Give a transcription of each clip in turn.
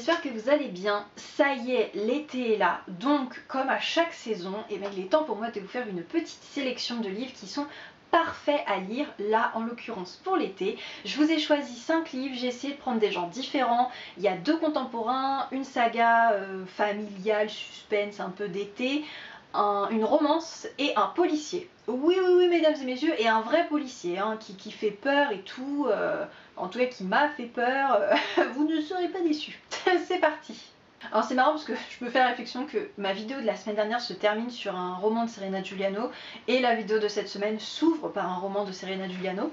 j'espère que vous allez bien. Ça y est, l'été est là, donc comme à chaque saison, il est temps pour moi de vous faire une petite sélection de livres qui sont parfaits à lire, là en l'occurrence pour l'été. Je vous ai choisi 5 livres, j'ai essayé de prendre des genres différents. Il y a 2 contemporains, une saga familiale, suspense, un peu d'été, une romance et un policier. Oui, mesdames et messieurs, et un vrai policier hein, qui fait peur et tout, en tout cas qui m'a fait peur, vous ne serez pas déçus. C'est parti. Alors c'est marrant parce que je me fais la réflexion que ma vidéo de la semaine dernière se termine sur un roman de Serena Giuliano et la vidéo de cette semaine s'ouvre par un roman de Serena Giuliano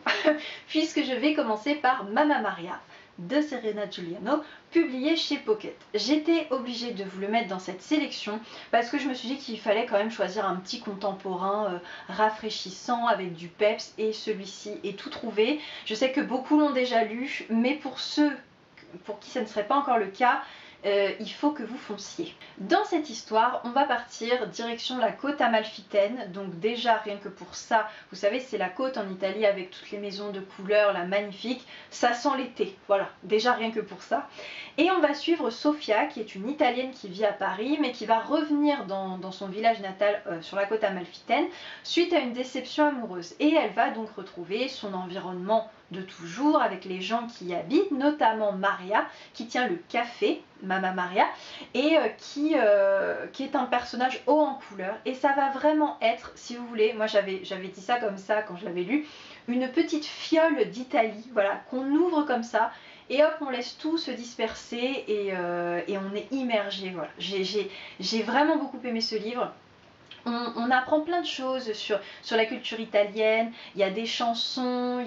puisque je vais commencer par Mamma Maria de Serena Giuliano, publié chez Pocket. J'étais obligée de vous le mettre dans cette sélection parce que je me suis dit qu'il fallait quand même choisir un petit contemporain rafraîchissant avec du peps, et celui-ci est tout trouvé. Je sais que beaucoup l'ont déjà lu, mais pour ceux pour qui ça ne serait pas encore le cas, il faut que vous fonciez. Dans cette histoire, on va partir direction la côte amalfitaine, donc déjà rien que pour ça, vous savez c'est la côte en Italie avec toutes les maisons de couleur, là magnifique, ça sent l'été, voilà, déjà rien que pour ça. Et on va suivre Sofia qui est une Italienne qui vit à Paris mais qui va revenir dans son village natal sur la côte amalfitaine suite à une déception amoureuse, et elle va donc retrouver son environnement de toujours avec les gens qui y habitent, notamment Maria qui tient le café Mamma Maria et qui est un personnage haut en couleur, et ça va vraiment être, si vous voulez, moi j'avais dit ça comme ça quand je l'avais lu, une petite fiole d'Italie, voilà, qu'on ouvre comme ça et hop on laisse tout se disperser et on est immergé, voilà. J'ai vraiment beaucoup aimé ce livre. On apprend plein de choses sur la culture italienne, il y a des chansons,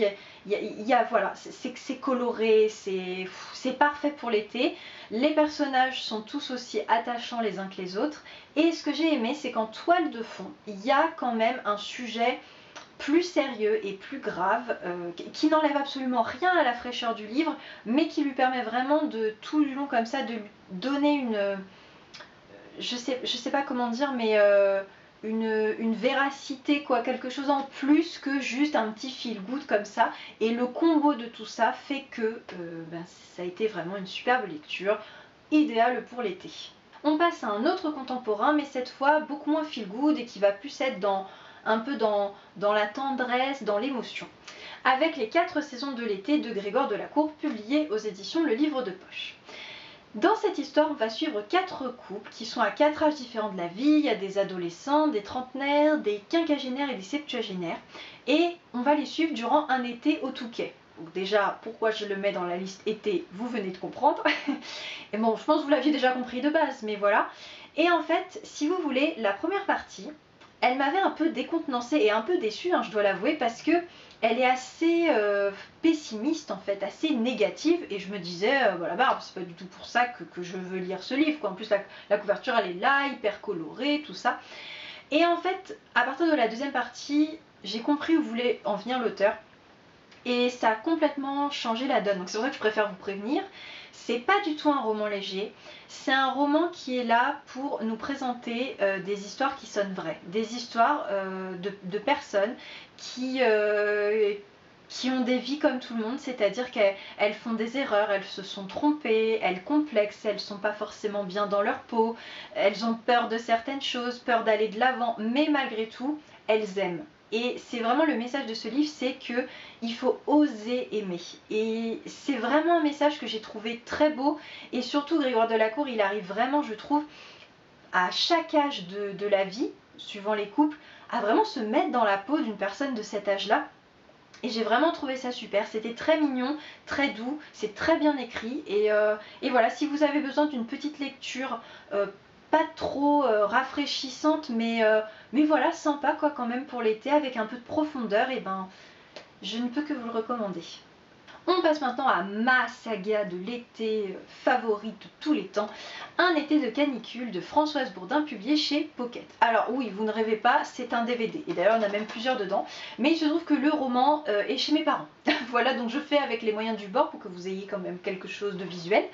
voilà, c'est coloré, c'est parfait pour l'été. Les personnages sont tous aussi attachants les uns que les autres, et ce que j'ai aimé c'est qu'en toile de fond, il y a quand même un sujet plus sérieux et plus grave, qui n'enlève absolument rien à la fraîcheur du livre, mais qui lui permet vraiment de tout du long comme ça de lui donner une... je sais pas comment dire, mais... une véracité, quoi, quelque chose en plus que juste un petit feel good comme ça, et le combo de tout ça fait que ça a été vraiment une superbe lecture, idéale pour l'été. On passe à un autre contemporain, mais cette fois beaucoup moins feel good et qui va plus être un peu dans la tendresse, dans l'émotion, avec Les 4 saisons de l'été de Grégoire Delacour, publié aux éditions Le Livre de Poche. Dans cette histoire, on va suivre 4 couples qui sont à 4 âges différents de la vie. Il y a des adolescents, des trentenaires, des quinquagénaires et des septuagénaires. Et on va les suivre durant un été au Touquet. Donc déjà, pourquoi je le mets dans la liste été, vous venez de comprendre. Et bon, je pense que vous l'aviez déjà compris de base, mais voilà. Et en fait, si vous voulez, la première partie, elle m'avait un peu décontenancée et un peu déçue, hein, je dois l'avouer, parce que elle est assez pessimiste en fait, assez négative, et je me disais, voilà, bah, c'est pas du tout pour ça que je veux lire ce livre, quoi. En plus la couverture elle est là, hyper colorée, tout ça. Et en fait, à partir de la deuxième partie, j'ai compris où voulait en venir l'auteur, et ça a complètement changé la donne. Donc c'est pour ça que je préfère vous prévenir. C'est pas du tout un roman léger, c'est un roman qui est là pour nous présenter des histoires qui sonnent vraies, des histoires de personnes qui ont des vies comme tout le monde, c'est-à-dire qu'elles font des erreurs, elles se sont trompées, elles complexent, elles sont pas forcément bien dans leur peau, elles ont peur de certaines choses, peur d'aller de l'avant, mais malgré tout, elles aiment. Et c'est vraiment le message de ce livre, c'est que il faut oser aimer. Et c'est vraiment un message que j'ai trouvé très beau. Et surtout, Grégoire Delacour, il arrive vraiment, je trouve, à chaque âge de la vie, suivant les couples, à vraiment se mettre dans la peau d'une personne de cet âge-là. Et j'ai vraiment trouvé ça super, c'était très mignon, très doux, c'est très bien écrit. Et voilà, si vous avez besoin d'une petite lecture pas trop rafraîchissante, mais voilà, sympa quoi quand même pour l'été, avec un peu de profondeur, et ben je ne peux que vous le recommander. On passe maintenant à ma saga de l'été favorite de tous les temps, Un été de canicule de Françoise Bourdin, publié chez Pocket. Alors oui, vous ne rêvez pas, c'est un DVD, et d'ailleurs il y en a même plusieurs dedans, mais il se trouve que le roman est chez mes parents. Voilà, donc je fais avec les moyens du bord pour que vous ayez quand même quelque chose de visuel.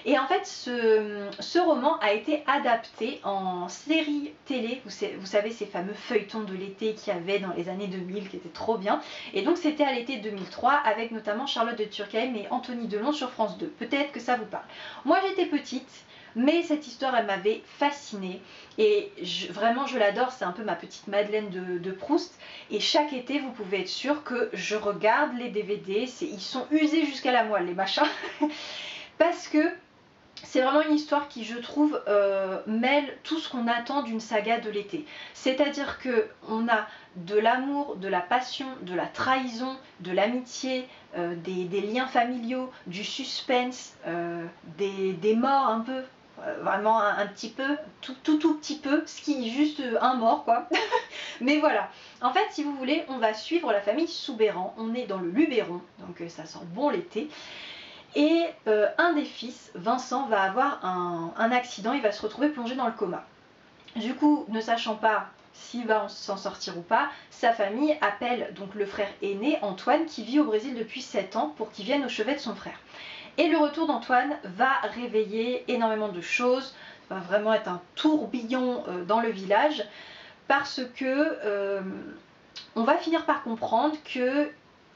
Et en fait, ce roman a été adapté en série télé, vous savez ces fameux feuilletons de l'été qu'il y avait dans les années 2000 qui étaient trop bien. Et donc c'était à l'été 2003 avec notamment Charlotte mode de Turckheim et Anthony Delon sur France 2. Peut-être que ça vous parle. Moi j'étais petite, mais cette histoire elle m'avait fascinée et vraiment je l'adore, c'est un peu ma petite Madeleine de Proust et chaque été vous pouvez être sûr que je regarde les DVD, ils sont usés jusqu'à la moelle les machins parce que c'est vraiment une histoire qui, je trouve, mêle tout ce qu'on attend d'une saga de l'été. C'est-à-dire qu'on a de l'amour, de la passion, de la trahison, de l'amitié, des liens familiaux, du suspense, des morts un peu, vraiment un petit peu, tout petit peu, ce qui est juste un mort quoi. Mais voilà, en fait si vous voulez, on va suivre la famille Soubeyran, on est dans le Luberon, donc ça sent bon l'été. Et un des fils, Vincent, va avoir un accident, il va se retrouver plongé dans le coma. Du coup, ne sachant pas s'il va s'en sortir ou pas, sa famille appelle donc le frère aîné, Antoine, qui vit au Brésil depuis 7 ans, pour qu'il vienne au chevet de son frère. Et le retour d'Antoine va réveiller énormément de choses, va vraiment être un tourbillon dans le village, parce que on va finir par comprendre que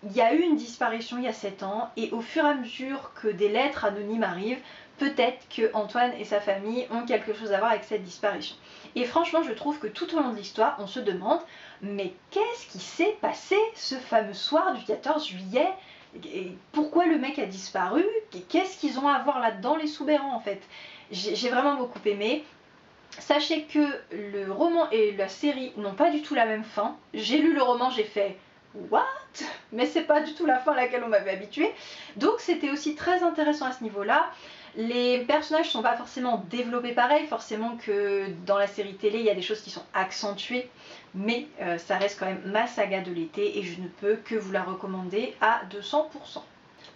il y a eu une disparition il y a 7 ans et au fur et à mesure que des lettres anonymes arrivent, peut-être que Antoine et sa famille ont quelque chose à voir avec cette disparition. Et franchement, je trouve que tout au long de l'histoire, on se demande mais qu'est-ce qui s'est passé ce fameux soir du 14 juillet? Et pourquoi le mec a disparu? Qu'est-ce qu'ils ont à voir là-dedans les Soubeyran en fait? J'ai vraiment beaucoup aimé. Sachez que le roman et la série n'ont pas du tout la même fin. J'ai lu le roman, j'ai fait what? Mais c'est pas du tout la fin à laquelle on m'avait habituée. Donc c'était aussi très intéressant à ce niveau-là. Les personnages sont pas forcément développés pareil, forcément que dans la série télé il y a des choses qui sont accentuées, mais ça reste quand même ma saga de l'été et je ne peux que vous la recommander à 200%.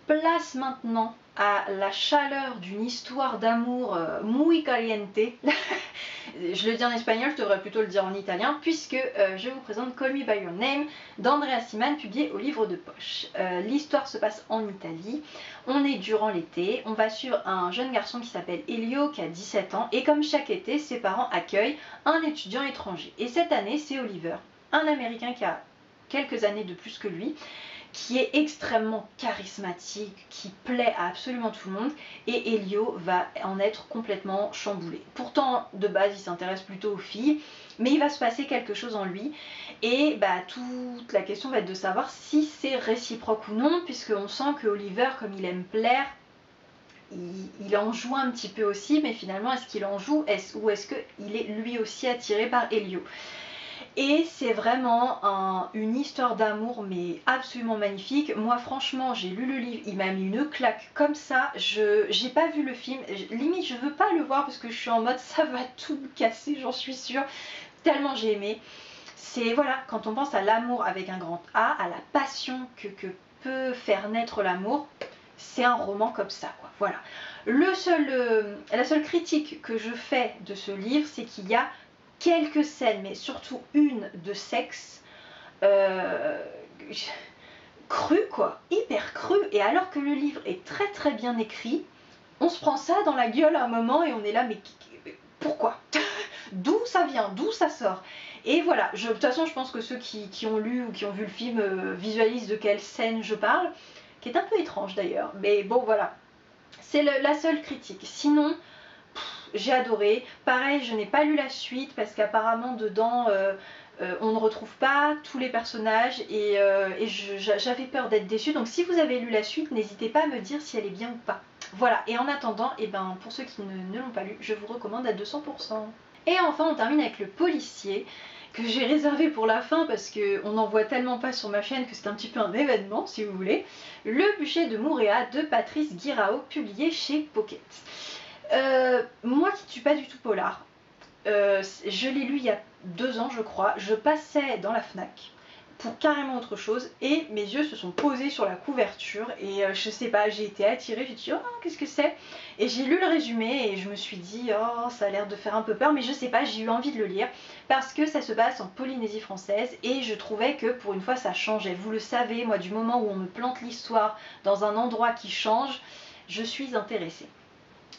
Place maintenant à la chaleur d'une histoire d'amour muy caliente. Je le dis en espagnol, je devrais plutôt le dire en italien, puisque je vous présente Call Me By Your Name d'Andrea Siman, publié au livre de poche. L'histoire se passe en Italie, on est durant l'été, on va suivre un jeune garçon qui s'appelle Elio, qui a 17 ans, et comme chaque été, ses parents accueillent un étudiant étranger. Et cette année, c'est Oliver, un Américain qui a quelques années de plus que lui, qui est extrêmement charismatique, qui plaît à absolument tout le monde, et Elio va en être complètement chamboulé. Pourtant, de base, il s'intéresse plutôt aux filles, mais il va se passer quelque chose en lui, et toute la question va être de savoir si c'est réciproque ou non, puisqu'on sent que Oliver, comme il aime plaire, il en joue un petit peu aussi, mais finalement, est-ce qu'il en joue ou est-ce qu'il est lui aussi attiré par Elio? Et c'est vraiment une histoire d'amour mais absolument magnifique. Moi franchement j'ai lu le livre, il m'a mis une claque comme ça. J'ai pas vu le film, limite je veux pas le voir parce que je suis en mode ça va tout me casser, j'en suis sûre. Tellement j'ai aimé. C'est voilà, quand on pense à l'amour avec un grand A, à la passion que peut faire naître l'amour, c'est un roman comme ça quoi. Voilà. La seule critique que je fais de ce livre, c'est qu'il y a quelques scènes, mais surtout une de sexe cru quoi, hyper cru, et alors que le livre est très très bien écrit, on se prend ça dans la gueule à un moment et on est là mais pourquoi? D'où ça vient? D'où ça sort? Et voilà, de toute façon je pense que ceux qui ont lu ou qui ont vu le film visualisent de quelle scène je parle, qui est un peu étrange d'ailleurs, mais bon voilà, c'est la seule critique. Sinon j'ai adoré. Pareil, je n'ai pas lu la suite parce qu'apparemment dedans on ne retrouve pas tous les personnages et j'avais peur d'être déçue. Donc si vous avez lu la suite, n'hésitez pas à me dire si elle est bien ou pas. Voilà, et en attendant, pour ceux qui ne l'ont pas lu, je vous recommande à 200%. Et enfin on termine avec Le Policier, que j'ai réservé pour la fin parce qu'on n'en voit tellement pas sur ma chaîne que c'est un petit peu un événement si vous voulez. Le Bûcher de Moorea de Patrice Guirao, publié chez Pocket. Moi qui ne suis pas du tout polar, je l'ai lu il y a 2 ans je crois, je passais dans la Fnac pour carrément autre chose et mes yeux se sont posés sur la couverture et je sais pas, j'ai été attirée, j'ai dit oh qu'est-ce que c'est, et j'ai lu le résumé et je me suis dit oh ça a l'air de faire un peu peur, mais je sais pas, j'ai eu envie de le lire parce que ça se passe en Polynésie française et je trouvais que pour une fois ça changeait. Vous le savez, moi du moment où on me plante l'histoire dans un endroit qui change, je suis intéressée.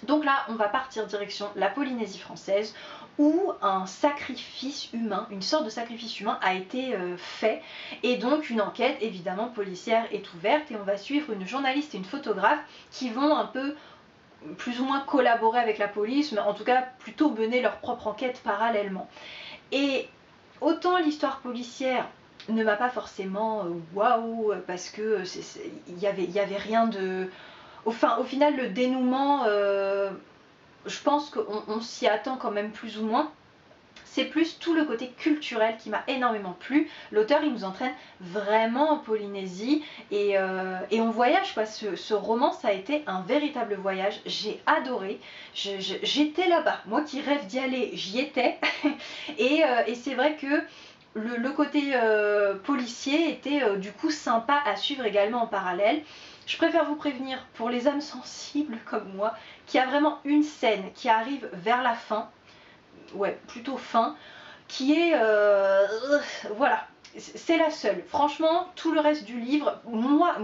Donc là, on va partir direction la Polynésie française où un sacrifice humain, une sorte de sacrifice humain a été fait. Et donc une enquête évidemment policière est ouverte et on va suivre une journaliste et une photographe qui vont un peu plus ou moins collaborer avec la police, mais en tout cas plutôt mener leur propre enquête parallèlement. Et autant l'histoire policière ne m'a pas forcément waouh, parce que il y avait rien de... Au final, le dénouement, je pense qu'on s'y attend quand même plus ou moins. C'est plus tout le côté culturel qui m'a énormément plu. L'auteur, il nous entraîne vraiment en Polynésie et on voyage, quoi. Ce roman, ça a été un véritable voyage. J'ai adoré. J'étais là-bas. Moi qui rêve d'y aller, j'y étais. et c'est vrai que le côté policier était du coup sympa à suivre également en parallèle. Je préfère vous prévenir pour les âmes sensibles comme moi, qu'il y a vraiment une scène qui arrive vers la fin, ouais, plutôt fin, qui est... voilà, c'est la seule. Franchement, tout le reste du livre, moi,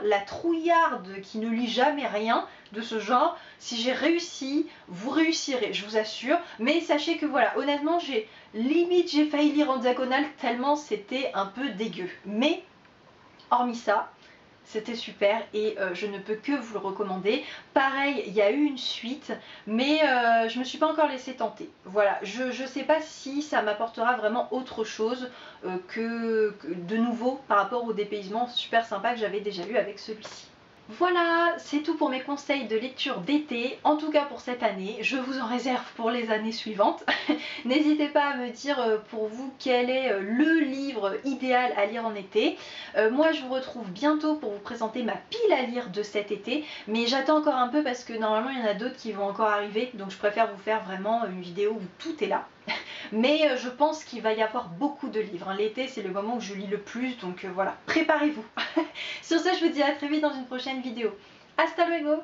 la trouillarde qui ne lit jamais rien de ce genre, si j'ai réussi, vous réussirez, je vous assure. Mais sachez que voilà, honnêtement, j'ai failli lire en diagonale tellement c'était un peu dégueu. Mais, hormis ça, c'était super et je ne peux que vous le recommander. Pareil, il y a eu une suite, mais je me suis pas encore laissée tenter. Voilà, je sais pas si ça m'apportera vraiment autre chose que de nouveau par rapport au dépaysement super sympa que j'avais déjà eu avec celui-ci. Voilà, c'est tout pour mes conseils de lecture d'été, en tout cas pour cette année. Je vous en réserve pour les années suivantes. N'hésitez pas à me dire pour vous quel est le livre idéal à lire en été. Moi je vous retrouve bientôt pour vous présenter ma pile à lire de cet été, mais j'attends encore un peu parce que normalement il y en a d'autres qui vont encore arriver, donc je préfère vous faire vraiment une vidéo où tout est là. Mais je pense qu'il va y avoir beaucoup de livres. L'été, c'est le moment où je lis le plus, donc voilà, préparez-vous. Sur ce, je vous dis à très vite dans une prochaine vidéo. Hasta luego!